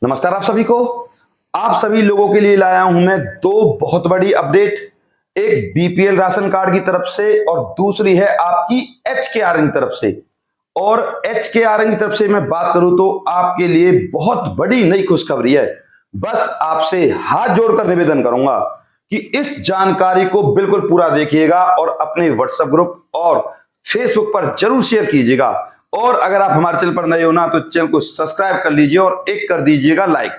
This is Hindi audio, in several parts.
नमस्कार आप सभी को। आप सभी लोगों के लिए लाया हूं मैं दो बहुत बड़ी अपडेट। एक बीपीएल राशन कार्ड की तरफ से और दूसरी है आपकी एचकेआरएन की तरफ से। और एचकेआरएन की तरफ से मैं बात करूं तो आपके लिए बहुत बड़ी नई खुशखबरी है। बस आपसे हाथ जोड़कर निवेदन करूंगा कि इस जानकारी को बिल्कुल पूरा देखिएगा और अपने व्हाट्सएप ग्रुप और फेसबुक पर जरूर शेयर कीजिएगा। और अगर आप हमारे चैनल पर नए हो ना तो चैनल को सब्सक्राइब कर लीजिए और एक कर दीजिएगा लाइक।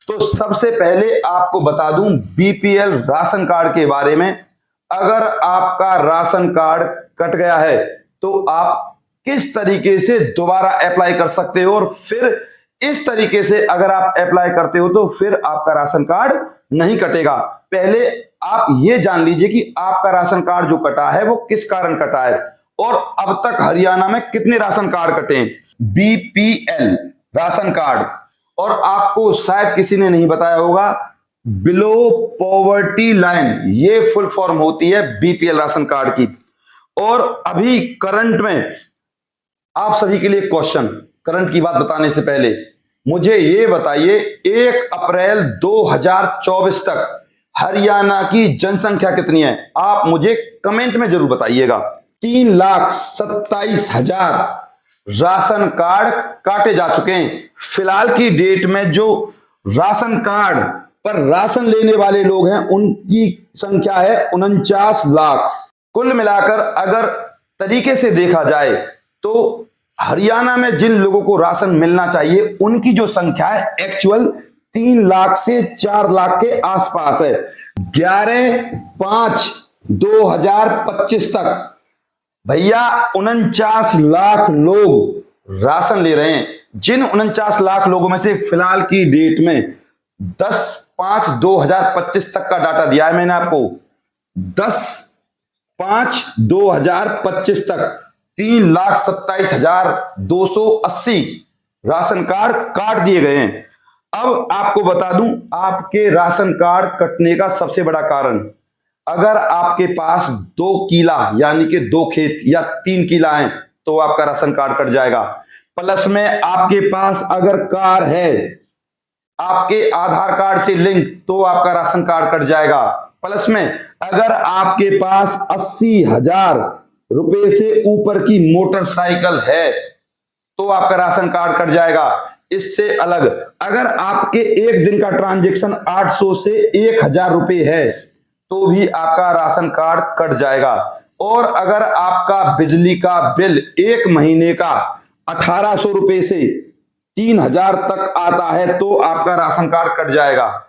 तो सबसे पहले आपको बता दूं बीपीएल राशन कार्ड के बारे में। अगर आपका राशन कार्ड कट गया है तो आप किस तरीके से दोबारा अप्लाई कर सकते हो, और फिर इस तरीके से अगर आप अप्लाई करते हो तो फिर आपका राशन कार्ड नहीं कटेगा। पहले आप ये जान लीजिए कि आपका राशन कार्ड जो कटा है वो किस कारण कटा है और अब तक हरियाणा में कितने राशन कार्ड कटे हैं। बीपीएल राशन कार्ड, और आपको शायद किसी ने नहीं बताया होगा, बिलो पॉवर्टी लाइन, ये फुल फॉर्म होती है बीपीएल राशन कार्ड की। और अभी करंट में आप सभी के लिए क्वेश्चन, करंट की बात बताने से पहले मुझे ये बताइए 1 अप्रैल 2024 तक हरियाणा की जनसंख्या कितनी है? आप मुझे कमेंट में जरूर बताइएगा। 3,27,000 राशन कार्ड काटे जा चुके हैं। फिलहाल की डेट में जो राशन कार्ड पर राशन लेने वाले लोग हैं उनकी संख्या है 49 लाख। कुल मिलाकर अगर तरीके से देखा जाए तो हरियाणा में जिन लोगों को राशन मिलना चाहिए उनकी जो संख्या है एक्चुअल 3 लाख से 4 लाख के आसपास है। 11/5/2025 तक भैया 49 लाख लोग राशन ले रहे हैं। जिन 49 लाख लोगों में से फिलहाल की डेट में 10/5/2025 तक का डाटा दिया है मैंने आपको। 10/5/2025 तक 3,27,280 राशन कार्ड काट दिए गए हैं। अब आपको बता दूं आपके राशन कार्ड कटने का सबसे बड़ा कारण, अगर आपके पास 2 किला यानी कि 2 खेत या 3 किला है तो आपका राशन कार्ड कट जाएगा। प्लस में आपके पास अगर कार है आपके आधार कार्ड से लिंक तो आपका राशन कार्ड कट जाएगा। प्लस में अगर आपके पास 80,000 रुपए से ऊपर की मोटरसाइकिल है तो आपका राशन कार्ड कट जाएगा। इससे अलग अगर आपके एक दिन का ट्रांजैक्शन 800 से 1,000 रुपए है तो भी आपका राशन कार्ड कट जाएगा। और अगर आपका बिजली का बिल एक महीने का 1,800 रुपए से 3,000 तक आता है तो आपका राशन कार्ड कट जाएगा।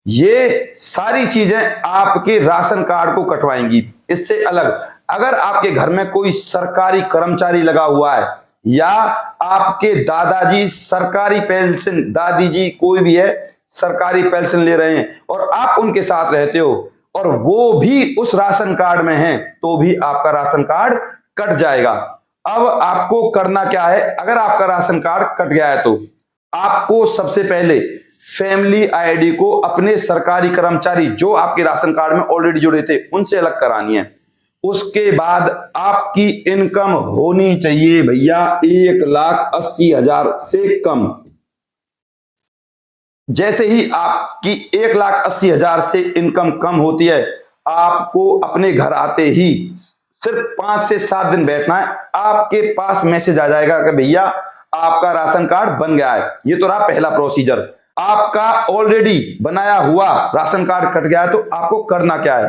ये सारी चीजें आपके राशन कार्ड को कटवाएंगी। इससे अलग अगर आपके घर में कोई सरकारी कर्मचारी लगा हुआ है या आपके दादाजी सरकारी पेंशन, दादी जी कोई भी है सरकारी पेंशन ले रहे हैं और आप उनके साथ रहते हो और वो भी उस राशन कार्ड में हैं तो भी आपका राशन कार्ड कट जाएगा। अब आपको करना क्या है? अगर आपका राशन कार्ड कट गया है तो आपको सबसे पहले फैमिली आईडी को अपने सरकारी कर्मचारी जो आपके राशन कार्ड में ऑलरेडी जुड़े थे उनसे अलग करानी है। उसके बाद आपकी इनकम होनी चाहिए भैया 1,80,000 से कम। जैसे ही आपकी 1,80,000 से इनकम कम होती है आपको अपने घर आते ही सिर्फ 5 से 7 दिन बैठना है। आपके पास मैसेज आ जाएगा कि भैया आपका राशन कार्ड बन गया है। ये तो रहा पहला प्रोसीजर। आपका ऑलरेडी बनाया हुआ राशन कार्ड कट गया है तो आपको करना क्या है?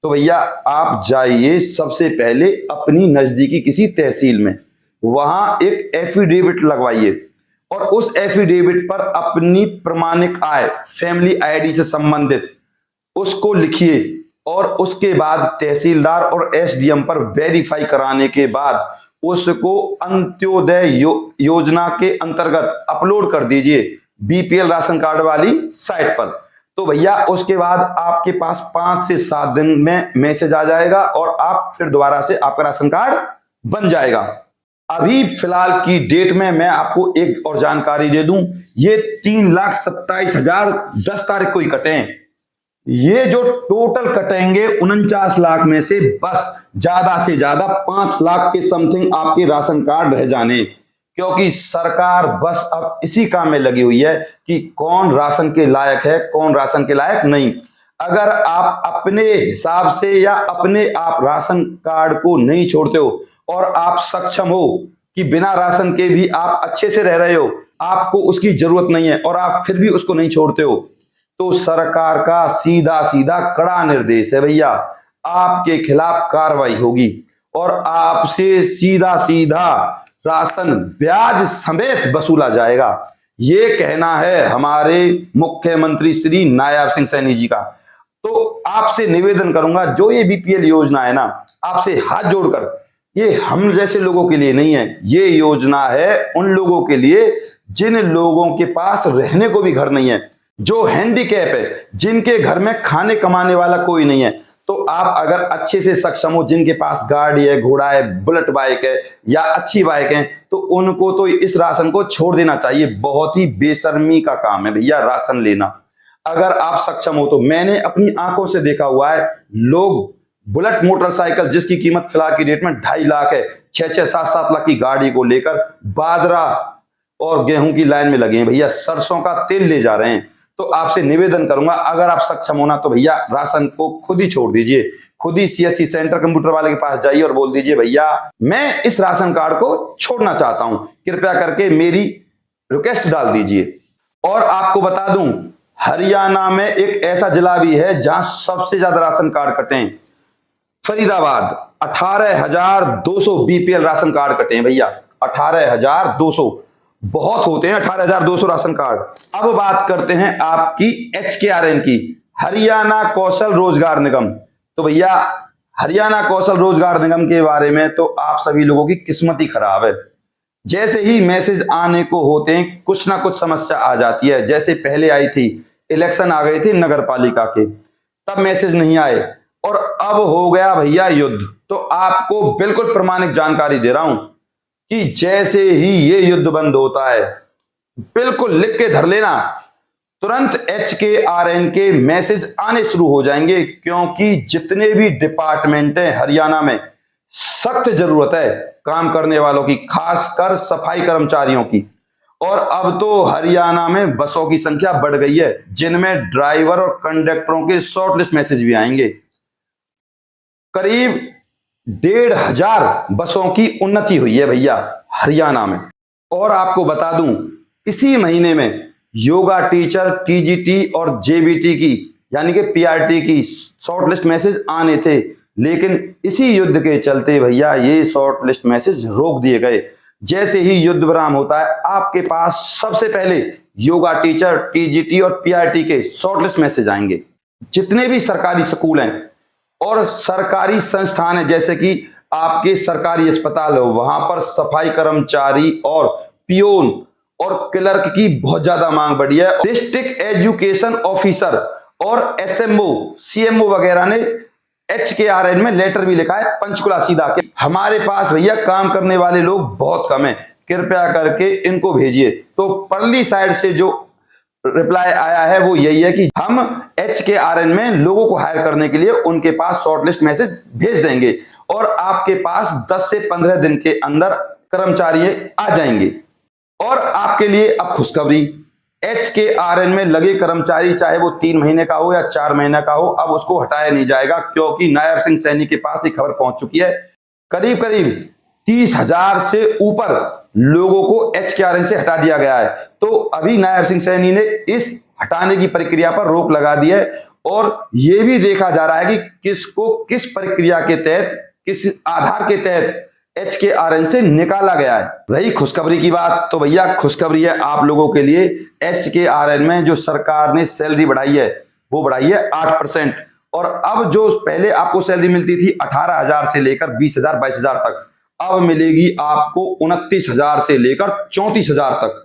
तो भैया आप जाइए सबसे पहले अपनी नजदीकी किसी तहसील में, वहां एक एफिडेविट लगवाइए और उस एफिडेविट पर अपनी प्रमाणिक आय फैमिली आईडी से संबंधित उसको लिखिए और उसके बाद तहसीलदार और एसडीएम पर वेरीफाई कराने के बाद उसको अंत्योदय योजना के अंतर्गत अपलोड कर दीजिए बीपीएल राशन कार्ड वाली साइट पर। तो भैया उसके बाद आपके पास 5 से 7 दिन में मैसेज आ जाएगा और आप फिर दोबारा से आपका राशन कार्ड बन जाएगा। अभी फिलहाल की डेट में मैं आपको एक और जानकारी दे दूं, ये 3,27,000 10 तारीख को ही कटे हैं। ये जो टोटल कटेंगे 49 लाख में से बस ज्यादा से ज्यादा 5 लाख के समथिंग आपके राशन कार्ड रह जाने। क्योंकि सरकार बस अब इसी काम में लगी हुई है कि कौन राशन के लायक है, कौन राशन के लायक नहीं। अगर आप अपने हिसाब से या अपने आप राशन कार्ड को नहीं छोड़ते हो और आप सक्षम हो कि बिना राशन के भी आप अच्छे से रह रहे हो, आपको उसकी जरूरत नहीं है और आप फिर भी उसको नहीं छोड़ते हो, तो सरकार का सीधा सीधा कड़ा निर्देश है भैया, आपके खिलाफ कार्रवाई होगी और आपसे सीधा सीधा राशन ब्याज समेत वसूला जाएगा। ये कहना है हमारे मुख्यमंत्री श्री नायब सिंह सैनी जी का। तो आपसे निवेदन करूंगा, जो ये बीपीएल योजना है ना, आपसे हाथ जोड़कर, ये हम जैसे लोगों के लिए नहीं है, ये योजना है उन लोगों के लिए जिन लोगों के पास रहने को भी घर नहीं है, जो हैंडीकैप है, जिनके घर में खाने कमाने वाला कोई नहीं है। तो आप अगर अच्छे से सक्षम हो, जिनके पास गाड़ी है, घोड़ा है, बुलेट बाइक है या अच्छी बाइक है, तो उनको तो इस राशन को छोड़ देना चाहिए। बहुत ही बेशर्मी का काम है भैया राशन लेना। अगर आप सक्षम हो तो मैंने अपनी आंखों से देखा हुआ है, लोग बुलेट मोटरसाइकिल जिसकी कीमत फिलहाल की डेट में 2.5 लाख है, 6-6, 7-7 लाख की गाड़ी को लेकर बाजरा और गेहूं की लाइन में लगे हैं भैया, सरसों का तेल ले जा रहे हैं। तो आपसे निवेदन करूंगा, अगर आप सक्षम होना तो भैया राशन को खुद ही छोड़ दीजिए, खुद ही सीएससी सेंटर कंप्यूटर वाले के पास जाइए और बोल दीजिए भैया मैं इस राशन कार्ड को छोड़ना चाहता हूं, कृपया करके मेरी रिक्वेस्ट डाल दीजिए। और आपको बता दूं, हरियाणा में एक ऐसा जिला भी है जहां सबसे ज्यादा राशन कार्ड कटे हैं, फरीदाबाद। 18,200 बीपीएल राशन कार्ड कटे हैं भैया, 18,200। बहुत होते हैं 18,200 राशन कार्ड। अब बात करते हैं आपकी HKRN की, हरियाणा कौशल रोजगार निगम। तो भैया हरियाणा कौशल रोजगार निगम के बारे में तो आप सभी लोगों की किस्मत ही खराब है। जैसे ही मैसेज आने को होते हैं कुछ ना कुछ समस्या आ जाती है। जैसे पहले आई थी, इलेक्शन आ गए थे नगर पालिका के, तब मैसेज नहीं आए और अब हो गया भैया युद्ध। तो आपको बिल्कुल प्रमाणिक जानकारी दे रहा हूं कि जैसे ही ये युद्ध बंद होता है, बिल्कुल लिख के धर लेना, तुरंत HKRN के मैसेज आने शुरू हो जाएंगे, क्योंकि जितने भी डिपार्टमेंट हैं हरियाणा में, सख्त जरूरत है काम करने वालों की, खासकर सफाई कर्मचारियों की। और अब तो हरियाणा में बसों की संख्या बढ़ गई है, जिनमें ड्राइवर और कंडक्टरों के शॉर्टलिस्ट मैसेज भी आएंगे। करीब 1,500 बसों की उन्नति हुई है भैया हरियाणा में। और आपको बता दूं, इसी महीने में योगा टीचर, TGT और JBT की यानी कि PRT की शॉर्टलिस्ट मैसेज आने थे, लेकिन इसी युद्ध के चलते भैया ये शॉर्टलिस्ट मैसेज रोक दिए गए। जैसे ही युद्ध विराम होता है, आपके पास सबसे पहले योगा टीचर, TGT और PRT के शॉर्टलिस्ट मैसेज आएंगे। जितने भी सरकारी स्कूल हैं और सरकारी संस्थान है, जैसे कि आपके सरकारी अस्पताल हो, वहां पर सफाई कर्मचारी और पियोन और क्लर्क की बहुत ज्यादा मांग बढ़ी है। डिस्ट्रिक्ट एजुकेशन ऑफिसर और SMO, CMO वगैरह ने HKRN में लेटर भी लिखा है पंचकुला सीधा के हमारे पास भैया काम करने वाले लोग बहुत कम है, कृपया करके इनको भेजिए। तो परली साइड से जो रिप्लाई आया है वो यही है कि हम HKRN में लोगों को हायर करने के लिए उनके पास शॉर्टलिस्ट मैसेज भेज देंगे और आपके पास 10 से 15 दिन के अंदर कर्मचारी आ जाएंगे। और आपके लिए अब खुशखबरी, HKRN में लगे कर्मचारी चाहे वो 3 महीने का हो या 4 महीने का हो, अब उसको हटाया नहीं जाएगा, क्योंकि नायब सिंह सैनी के पास एक खबर पहुंच चुकी है। करीब करीब 30,000 से ऊपर लोगों को HKRN से हटा दिया गया है। तो अभी नायब सिंह सैनी ने इस हटाने की प्रक्रिया पर रोक लगा दी है और यह भी देखा जा रहा है कि किसको किस प्रक्रिया के तहत, किस आधार के तहत HKRN से निकाला गया है। रही खुशखबरी की बात, तो भैया खुशखबरी है आप लोगों के लिए, HKRN में जो सरकार ने सैलरी बढ़ाई है वो बढ़ाई है 8%। और अब जो पहले आपको सैलरी मिलती थी 18,000 से लेकर 20,000 22,000 तक, अब मिलेगी आपको 29,000 से लेकर 34,000 तक।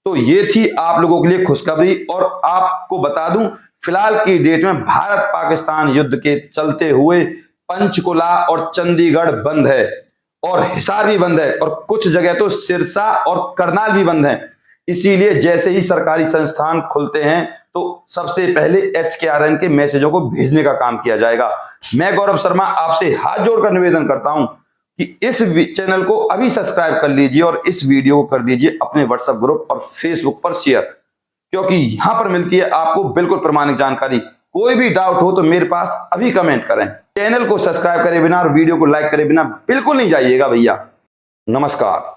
तो ये थी आप लोगों के लिए खुशखबरी। और आपको बता दूं, फिलहाल की डेट में भारत पाकिस्तान युद्ध के चलते हुए पंचकुला और चंडीगढ़ बंद है और हिसार भी बंद है और कुछ जगह तो सिरसा और करनाल भी बंद है। इसीलिए जैसे ही सरकारी संस्थान खुलते हैं तो सबसे पहले HKRN के मैसेजों को भेजने का काम किया जाएगा। मैं गौरव शर्मा आपसे हाथ जोड़कर निवेदन करता हूं कि इस चैनल को अभी सब्सक्राइब कर लीजिए और इस वीडियो को कर दीजिए अपने व्हाट्सएप ग्रुप और फेसबुक पर शेयर, क्योंकि यहां पर मिलती है आपको बिल्कुल प्रमाणिक जानकारी। कोई भी डाउट हो तो मेरे पास अभी कमेंट करें। चैनल को सब्सक्राइब करे बिना और वीडियो को लाइक करे बिना बिल्कुल नहीं जाइएगा भैया। नमस्कार।